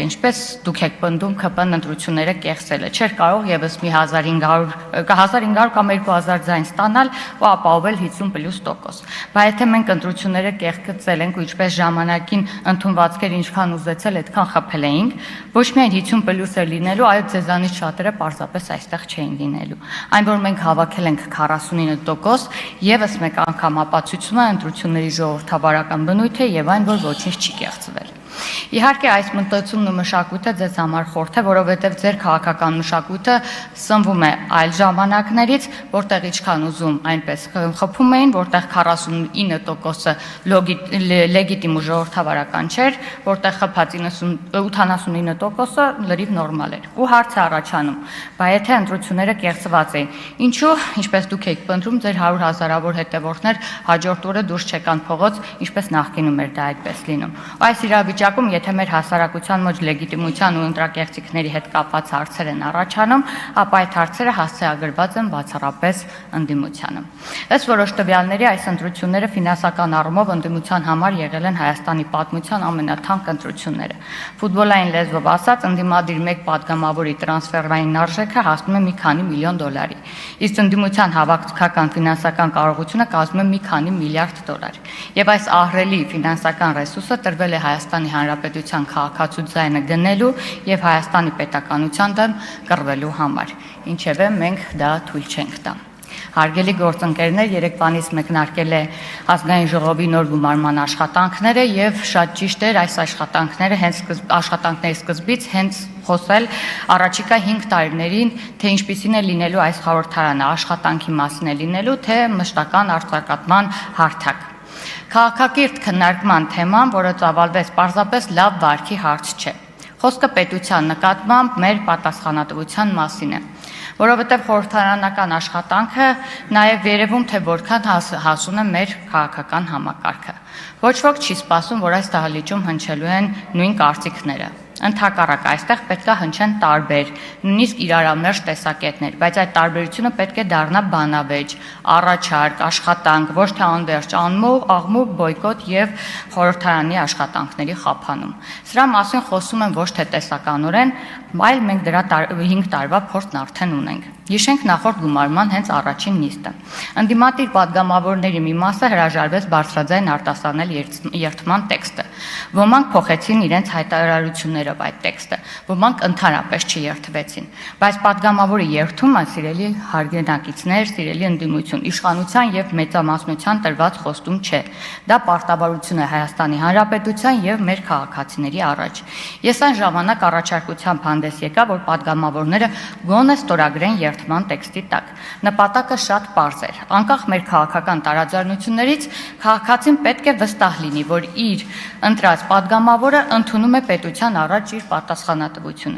ինչպես դուք եք պնդում ԿՊ ընտրությունները կեղծելը, չէր կարող եւս մի 1500 կամ 2000 ձայն ստանալ ու ապահովել 50+%։ Բայց եթե մենք ընտրությունները կեղծել ենք ու ինչպես ժամանակին ընդունվածքեր ինչքան ուզեցել, այդքան խփել էինք, ոչ միայն 50+ էր լինելու, այլ ձեզանից շատերը պարզապես այստեղ չէին լինելու։ Այն որ մենք հավաքել ենք 49%, եւս մեկ անգամ ապացուցում է ընտրությունների ժողովրդավարական բնույթը եւ այն, որ ոչինչ չի կեղծվել։ Իհարկե այս մտածումն ու մշակույթը ձեզ համար խորթ է, որովհետև ձեր քաղաքական մշակույթը սնվում է այլ ժամանակներից, որտեղ ինչքան ուզում այնպես խփում էին, որտեղ 49%-ը լեգիտիմ ու ժողովրդավարական չէր, որտեղ խփած 89%-ը լրիվ նորմալ էր։ Ու հարց է առաջանում, բայց եթե ընտրությունները կեղծված էին, ինչու, ինչպես դուք եք պնդում, ձեր 100 հազարավոր հետևորդներ հաջորդ օրը դուրս չեկան փողոց, ինչպես նախկինում էր դա այդպես լինում։ Այս իրավիճակում, եթե մեր հասարակության մեջ լեգիտիմության ու ընտրակեղծիքների հետ կապված հարցեր են առաջանում, ապա այդ հարցերը հասցեագրված են բացառապես ընդդիմությանը։ Ըստ որոշ տվյալների, այս ընտրությունները ֆինանսական առումով ընդդիմության համար եղել են Հայաստանի պատմության ամենաթանկ ընտրությունները։ Ֆուտբոլային լեզվով ասած, ընդդիմադիր մեկ պատգամավորի տրանսֆերային արժեքը հասնում է մի քանի միլիոն դոլարի, իսկ ընդդիմության հավաքական ֆինանսական կարողությունը կազմում է մի քանի միլիարդ դոլար։ Եվ այս ահռելի ֆինանսական ռեսուրսը տրվել է Հայաստանի Հանրապետության քաղաքացու ձայնը գնելու եւ Հայաստանի պետականության դեմ կռվելու համար։ Ինչևէ մենք դա թույլ չենք տա։ Հարգելի գործընկերներ, երեկվանից մեկնարկել է ազգային ժողովի նոր գումարման աշխատանքները եւ շատ ճիշտ էր այս աշխատանքների սկզբից հենց խոսել առաջիկա 5 տարիներին, թե ինչպիսին է լինելու այս խորհրդարանը, աշխատանքի մասին է լինելու, թե մշտական արձակատման հարթակ։ Քաղաքակիրթ քննարկման թեման, որը ծավալվեց պարզապես լավ վարքի հարց չէ։ Խոսքը պետության նկատմամբ մեր պատասխանատվության մասին է, որովհետև խորհրդարանական աշխատանքը նաև երևում թե որքան հասուն է մեր քաղաքական համակարգը։ Ոչ ոք չի սպասում, որ այս դահլիճում հնչելու են նույն կարծիքները։ Ընդհակառակը, այստեղ պետք է հնչեն տարբեր, նույնիսկ իրարամերժ տեսակետներ, բայց այդ տարբերությունը պետք է դառնա բանավեճ, առաջարկ, աշխատանք, ոչ թե անվերջ աղմուկ, բոյկոտ եւ խորհրդարանի աշխատանքների խափանում։ Սրա մասին խոսում են ոչ թե տեսականորեն, այլ մենք դրա 5 տարվա փորձն արդեն ունենք։ Հիշենք նախորդ գումարման հենց առաջին նիստը։ Ընդդիմադիր պատգամավորների մի մասը հրաժարվեց բարձրաձայն արտասանել երթման տեքստը։ Ոմանք փոխեցին իրենց հայտարարություններով այդ տեքստը, ոմանք ընդհանրապես չերթվեցին։ Բայց պատգամավորի երթումը, սիրելի հարգենակիցներ, սիրելի ընդդիմություն, իշխանության եւ մեծամասնության տրված խոստում չէ։ Դա պարտավորություն է Հայաստանի Հանրապետության եւ մեր քաղաքացիների առաջ։ Ես այն ժամանակ առաջարկությամբ հանդես եկա, որ պատգամավորները գոնե ստորագրեն երթման տեքստի տակ։ Նպատակը շատ պարզ էր։ Անկախ մեր քաղաքական տարաձայնություններից, քաղաքացին պետք է վստահ լինի, որ իր ընտրած պատգամավորը ընդունում է պետության առաջ իր պատասխանատվությունը։